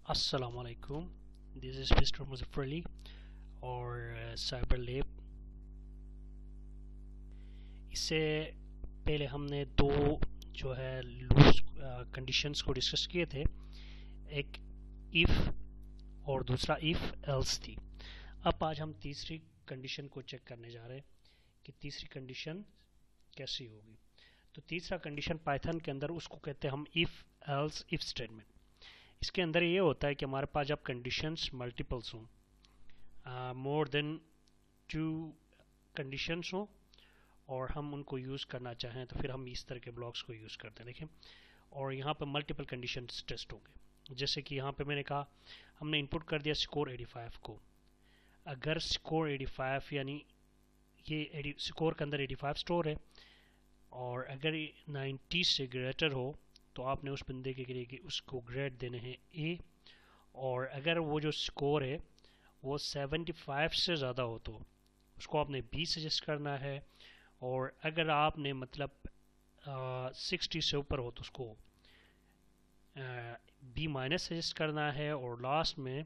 अस्सलामुअलैकुम। This is mister Muzaffar Ali और cyber lab. इससे पहले हमने दो जो है लूज कंडीशंस को डिस्कस किए थे। एक इफ़ और दूसरा इफ़ एल्स थी। अब आज हम तीसरी कंडीशन को चेक करने जा रहे हैं कि तीसरी कंडीशन कैसी होगी। तो तीसरा कंडीशन पाइथन के अंदर उसको कहते हैं हम इफ़ एल्स इफ स्टेटमेंट। इसके अंदर ये होता है कि हमारे पास जब कंडीशंस मल्टीपल्स हों, मोर देन टू कंडीशंस हों और हम उनको यूज़ करना चाहें तो फिर हम इस तरह के ब्लॉक्स को यूज़ करते हैं। देखें, और यहाँ पर मल्टीपल कंडीशंस टेस्ट होंगे। जैसे कि यहाँ पे मैंने कहा हमने इनपुट कर दिया स्कोर 85 को। अगर स्कोर 85 यानी ये स्कोर के अंदर 85 स्टोर है और अगर 90 से ग्रेटर हो तो आपने उस बंदे के लिए उसको ग्रेड देने हैं ए। और अगर वो जो स्कोर है वो 75 से ज़्यादा हो तो उसको आपने बी सजेस्ट करना है। और अगर आपने मतलब 60 से ऊपर हो तो उसको बी माइनस सजेस्ट करना है। और लास्ट में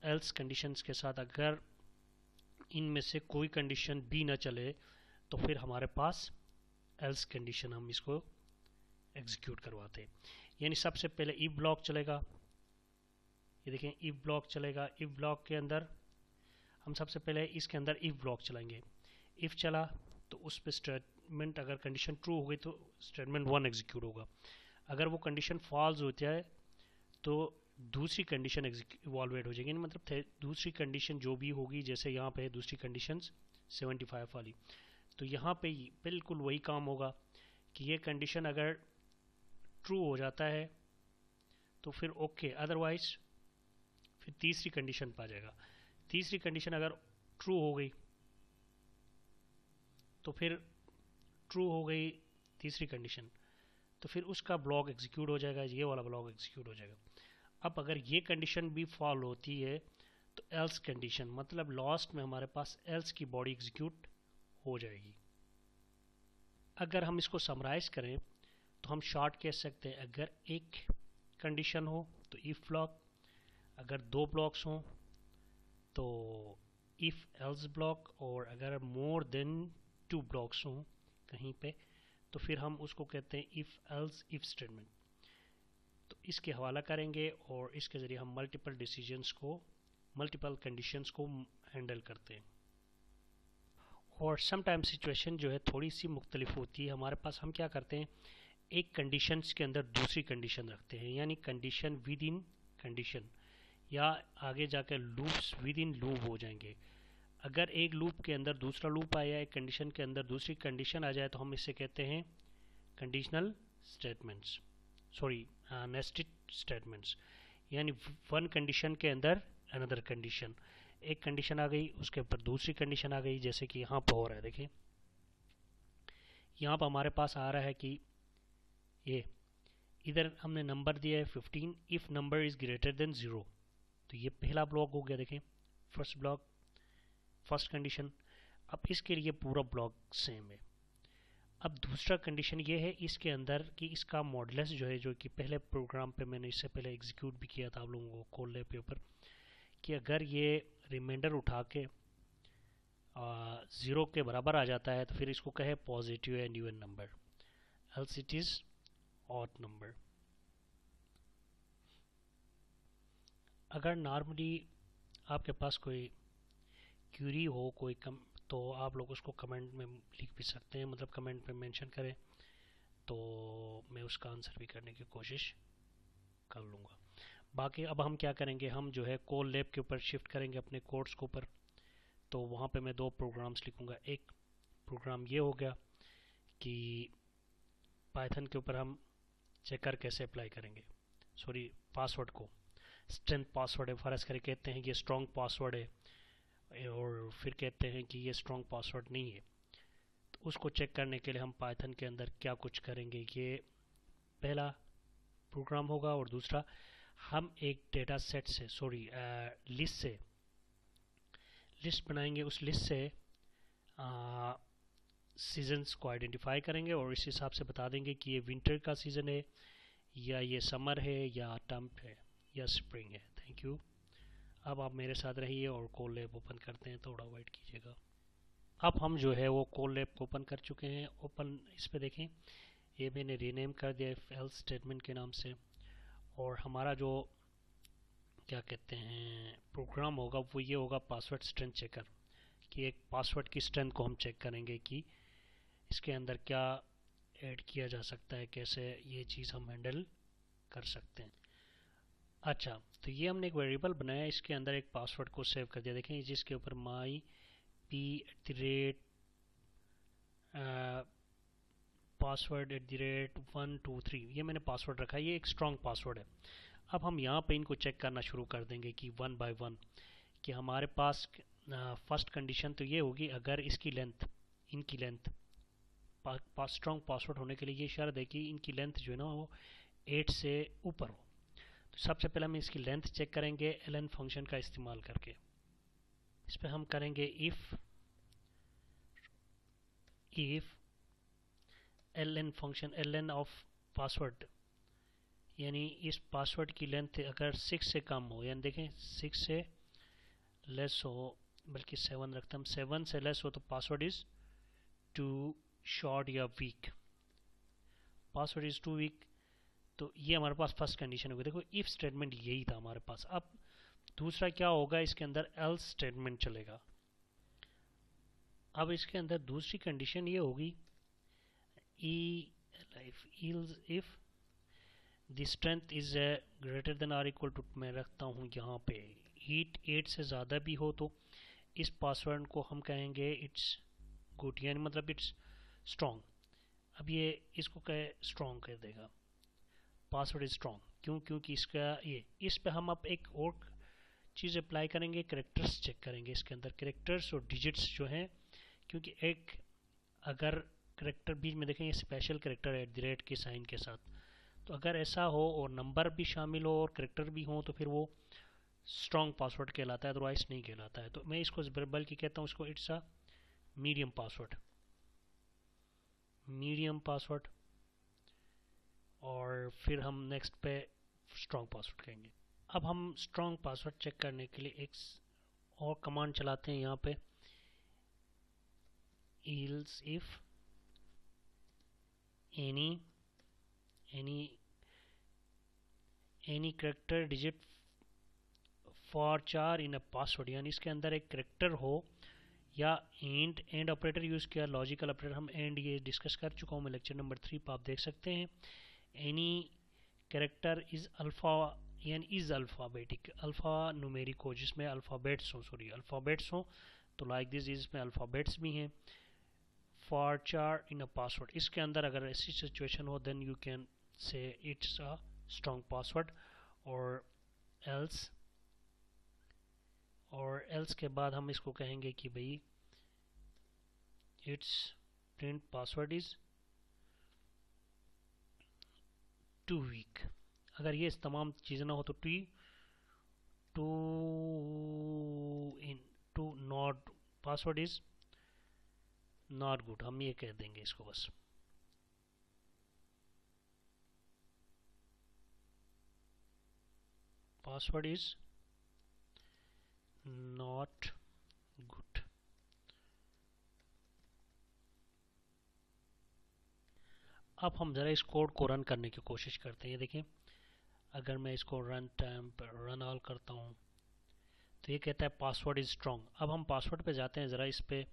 एल्स कंडीशंस के साथ अगर इनमें से कोई कंडीशन बी ना चले तो फिर हमारे पास एल्स कंडीशन हम इसको एग्जीक्यूट करवाते हैं। यानी सबसे पहले इफ ब्लॉक चलेगा। ये देखें, इफ ब्लॉक चलेगा। इफ ब्लॉक के अंदर हम सबसे पहले इसके अंदर इफ ब्लॉक चलाएंगे। इफ चला तो उस पर स्टेटमेंट अगर कंडीशन ट्रू हो गई तो स्टेटमेंट 1 एग्जीक्यूट होगा। अगर वो कंडीशन फॉल्स होती है तो दूसरी कंडीशन इवॉल्वेट हो जाएगी। मतलब दूसरी कंडीशन जो भी होगी, जैसे यहाँ पे है दूसरी कंडीशन 75 वाली, तो यहाँ पे बिल्कुल वही काम होगा कि ये कंडीशन अगर ट्रू हो जाता है तो फिर ओके, अदरवाइज फिर तीसरी कंडीशन पर आ जाएगा। तीसरी कंडीशन अगर ट्रू हो गई तो फिर ट्रू हो गई तीसरी कंडीशन तो फिर उसका ब्लॉक एग्जीक्यूट हो जाएगा, ये वाला ब्लॉक एग्जीक्यूट हो जाएगा। अब अगर ये कंडीशन भी फॉल होती है तो एल्स कंडीशन मतलब लास्ट में हमारे पास एल्स की बॉडी एग्जीक्यूट हो जाएगी। अगर हम इसको समराइज करें तो हम शॉर्ट कह सकते हैं, अगर एक कंडीशन हो तो इफ ब्लॉक, अगर दो ब्लॉक्स हों तो इफ एल्स ब्लॉक, और अगर मोर देन टू ब्लॉक्स हों कहीं पे तो फिर हम उसको कहते हैं इफ एल्स इफ स्टेटमेंट। तो इसके हवाला करेंगे और इसके ज़रिए हम मल्टीपल डिसीजंस को, मल्टीपल कंडीशंस को हैंडल करते हैं। और समटाइम सिचुएशन जो है थोड़ी सी मुख्तलिफ होती है। हमारे पास हम क्या करते हैं, एक कंडीशंस के अंदर दूसरी कंडीशन रखते हैं, यानी कंडीशन विद इन कंडीशन, या आगे जाकर लूप्स विद इन लूप हो जाएंगे। अगर एक लूप के अंदर दूसरा लूप आया, एक कंडीशन के अंदर दूसरी कंडीशन आ जाए तो हम इसे कहते हैं conditional statements, sorry nested statements. यानी वन कंडीशन के अंदर अनदर कंडीशन, एक कंडीशन आ गई उसके ऊपर दूसरी कंडीशन आ गई, जैसे कि यहाँ पर हो रहा है। देखिए यहाँ पर हमारे पास आ रहा है कि ये इधर हमने नंबर दिया है 15, if number is greater then 0। तो ये पहला ब्लॉक हो गया। देखें, फर्स्ट ब्लॉक, फर्स्ट कंडीशन। अब इसके लिए पूरा ब्लॉक सेम है। अब दूसरा कंडीशन ये है इसके अंदर कि इसका मॉडुलस जो है, जो कि पहले प्रोग्राम पे मैंने इससे पहले एग्जीक्यूट भी किया था आप लोगों को कोड लैब के ऊपर, कि अगर ये रिमाइंडर उठा के 0 के बराबर आ जाता है तो फिर इसको कहे positive and even number, else it is odd number. अगर नॉर्मली आपके पास कोई क्यूरी हो कोई तो आप लोग उसको कमेंट में लिख भी सकते हैं, मतलब कमेंट में मेंशन करें तो मैं उसका आंसर भी करने की कोशिश कर लूँगा। बाकी अब हम क्या करेंगे, हम जो है कोड लैब के ऊपर शिफ्ट करेंगे अपने कोड्स के ऊपर। तो वहाँ पे मैं दो प्रोग्राम्स लिखूँगा। एक प्रोग्राम ये हो गया कि पाइथन के ऊपर हम चेकर कैसे अप्लाई करेंगे, सॉरी पासवर्ड को स्ट्रेंथ पासवर्ड है, फर्ज करके कहते हैं कि ये स्ट्रॉन्ग पासवर्ड है और फिर कहते हैं कि ये स्ट्रॉन्ग पासवर्ड नहीं है। तो उसको चेक करने के लिए हम पाइथन के अंदर क्या कुछ करेंगे, ये पहला प्रोग्राम होगा। और दूसरा, हम एक डेटा सेट से, सॉरी लिस्ट बनाएंगे। उस लिस्ट से सीजन्स को आइडेंटिफाई करेंगे और इस हिसाब से बता देंगे कि ये विंटर का सीज़न है या ये समर है या टम्प है। या स्प्रिंग है। Thank you. अब आप मेरे साथ रहिए और कोलैब ओपन करते हैं, थोड़ा वेट कीजिएगा। अब हम जो है वो कोलैब ओपन कर चुके हैं। ओपन इस पे देखें, ये मैंने रीनेम कर दिया इफ एल्स स्टेटमेंट के नाम से। और हमारा जो क्या कहते हैं प्रोग्राम होगा वो ये होगा पासवर्ड स्ट्रेंथ चेकर, कि एक पासवर्ड की स्ट्रेंथ को हम चेक करेंगे कि इसके अंदर क्या ऐड किया जा सकता है, कैसे ये चीज़ हम हैंडल कर सकते हैं। अच्छा, तो ये हमने एक वेरिएबल बनाया, इसके अंदर एक पासवर्ड को सेव कर दिया। देखें जिसके ऊपर माई p@ पासवर्ड @123 ये मैंने पासवर्ड रखा है, ये एक स्ट्रॉन्ग पासवर्ड है। अब हम यहाँ पे इनको चेक करना शुरू कर देंगे कि वन बाय वन, कि हमारे पास फर्स्ट कंडीशन तो ये होगी अगर इसकी लेंथ, इनकी लेंथ स्ट्रॉन्ग पासवर्ड होने के लिए ये शर्त है कि इनकी लेंथ जो है ना वो 8 से ऊपर हो। तो सबसे पहले हम इसकी लेंथ चेक करेंगे ln फंक्शन का इस्तेमाल करके। इस पर हम करेंगे if ln function ln of password, यानी इस पासवर्ड की लेंथ अगर 6 से कम हो, यानी देखें 6 से लेस हो, बल्कि 7 रखते हम, 7 से लेस हो तो पासवर्ड इज टू शॉर्ट या weak, password is too weak. तो ये हमारे पास फर्स्ट कंडीशन होगी। देखो इफ स्टेटमेंट यही था हमारे पास। अब दूसरा क्या होगा, इसके अंदर एल्स स्टेटमेंट चलेगा। अब इसके अंदर दूसरी कंडीशन ये होगी if the strength is greater than or equal to, मैं रखता हूँ यहाँ पे हीट 8 से ज़्यादा भी हो तो इस पासवर्ड को हम कहेंगे इट्स गुड, यानी मतलब इट्स स्ट्रॉन्ग। अब ये इसको कहे स्ट्रॉन्ग कर देगा, पासवर्ड इज स्ट्रॉन्ग। क्यों? क्योंकि इसका ये इस पे हम अब एक और चीज़ अप्लाई करेंगे, करेक्टर्स चेक करेंगे इसके अंदर, करेक्टर्स और डिजिट्स जो हैं, क्योंकि एक अगर करेक्टर बीच में देखें ये स्पेशल करेक्टर है @ के साइन के साथ, तो अगर ऐसा हो और नंबर भी शामिल हो और करेक्टर भी हो तो फिर वो स्ट्रॉन्ग पासवर्ड कहलाता है, अदरवाइज नहीं कहलाता है। तो मैं इसको बल्कि कहता हूँ इसको it's a medium password, medium password. और फिर हम नेक्स्ट पे स्ट्रॉन्ग पासवर्ड कहेंगे। अब हम स्ट्रॉन्ग पासवर्ड चेक करने के लिए एक और कमांड चलाते हैं यहाँ पे, else if any character digit for char in a password, यानी इसके अंदर एक करेक्टर हो या एंड ऑपरेटर यूज़ किया, लॉजिकल ऑपरेटर। हम एंड ये डिस्कस कर चुका हूँ मैं लेक्चर नंबर 3 पर, आप देख सकते हैं। एनी कैरेक्टर इज अल्फ़ा, यानी इज अल्फ़ाबेटिक, अल्फ़ा न्यूमेरिक हो जिसमें अल्फ़ाबेट्स हो, सॉरी अल्फ़ाबेट्स हो, तो लाइक दिस इसमें अल्फ़ाबेट्स भी हैं। फॉर चार इन अ पासवर्ड, इसके अंदर अगर ऐसी सिचुएशन हो then you can say it's a strong password. और एल्स के बाद हम इसको कहेंगे कि भाई it's print password is too weak. अगर ये तमाम चीज़ें ना हो तो to not password is not good, हम ये कह देंगे इसको बस। Password is not good. अब हम ज़रा इस कोड को रन करने की कोशिश करते हैं। ये देखें, अगर मैं इसको रन टाइम पर रन ऑल करता हूँ तो ये कहता है पासवर्ड इज स्ट्रॉन्ग। अब हम पासवर्ड पे जाते हैं, ज़रा इस पे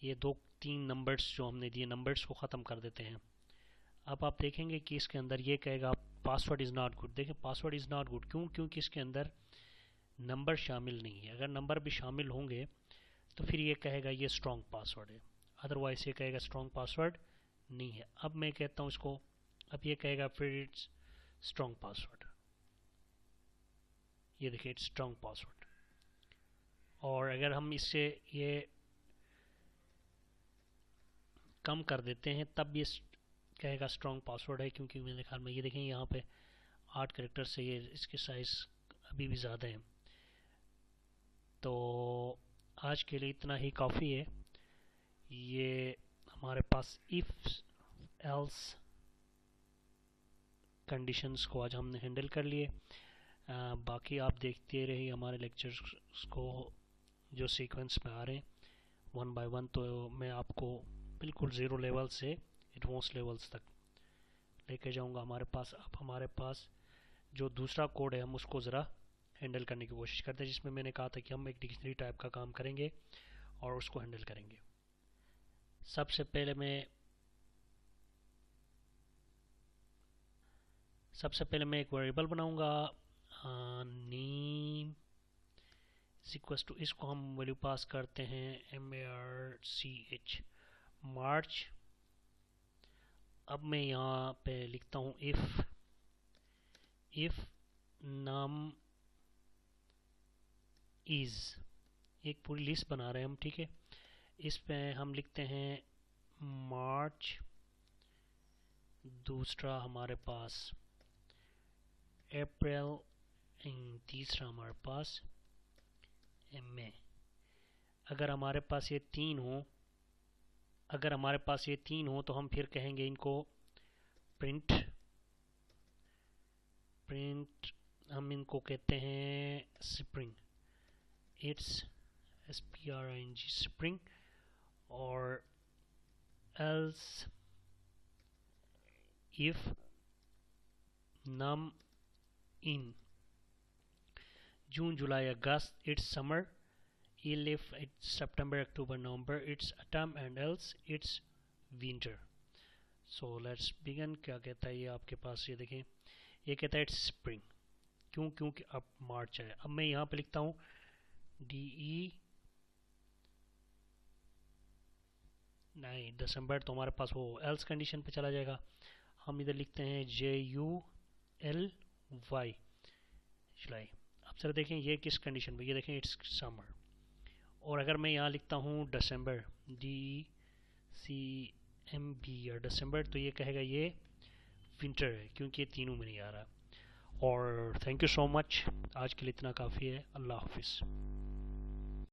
ये 2-3 नंबर्स जो हमने दिए, नंबर्स को ख़त्म कर देते हैं। अब आप देखेंगे कि इसके अंदर ये कहेगा पासवर्ड इज़ नॉट गुड। देखें पासवर्ड इज़ नॉट गुड क्यों? क्योंकि इसके अंदर नंबर शामिल नहीं है। अगर नंबर भी शामिल होंगे तो फिर ये कहेगा ये स्ट्रॉन्ग पासवर्ड है, अदरवाइज ये कहेगा स्ट्रॉन्ग पासवर्ड नहीं है। अब मैं कहता हूँ इसको, अब ये कहेगा फिर इट्स स्ट्रॉन्ग पासवर्ड, ये देखिए इट्स स्ट्रॉन्ग पासवर्ड। और अगर हम इससे ये कम कर देते हैं तब ये कहेगा स्ट्रॉन्ग पासवर्ड है, क्योंकि मेरे ख्याल में ये देखें यहाँ पे 8 कैरेक्टर से ये इसके साइज़ अभी भी ज़्यादा है। तो आज के लिए इतना ही काफ़ी है। ये हमारे पास इफ एल्स कंडीशंस को आज हमने हैंडल कर लिए। बाकी आप देखते रहिए हमारे लेक्चर्स को जो सीक्वेंस में आ रहे हैं वन बाय वन, तो मैं आपको बिल्कुल ज़ीरो लेवल से एडवांस लेवल्स तक लेके जाऊंगा। हमारे पास जो दूसरा कोड है हम उसको ज़रा हैंडल करने की कोशिश करते हैं, जिसमें मैंने कहा था कि हम एक डिक्शनरी टाइप का काम करेंगे और उसको हैंडल करेंगे। सबसे पहले मैं एक वेरिएबल बनाऊंगा नेम इक्वल्स टू, इसको हम वैल्यू पास करते हैं march मार्च। अब मैं यहाँ पे लिखता हूँ इफ num is, एक पूरी लिस्ट बना रहे हैं हम, ठीक है। इस पे हम लिखते हैं मार्च, दूसरा हमारे पास अप्रैल, तीसरा हमारे पास मई। अगर हमारे पास ये तीन हो तो हम फिर कहेंगे इनको प्रिंट हम इनको कहते हैं स्प्रिंग, इट्स spring स्प्रिंग। और else if num in June, July, August, it's summer. If it's September, October, November, it's autumn, and else it's winter. So let's begin. क्या कहता है ये आपके पास, ये देखें, ये कहता है it's spring। क्योंकि अब मार्च है। अब मैं यहाँ पे लिखता हूँ नहीं, दिसंबर तो हमारे पास वो एल्स कंडीशन पे चला जाएगा। हम इधर लिखते हैं JULY, जुलाई। अब सर देखें ये किस कंडीशन पे, ये देखें इट्स समर। और अगर मैं यहाँ लिखता हूँ दिसंबर DCMB या दिसंबर, तो ये कहेगा ये विंटर है, क्योंकि ये तीनों में नहीं आ रहा। और थैंक यू सो मच, आज के लिए इतना काफ़ी है। अल्लाह हाफिज़।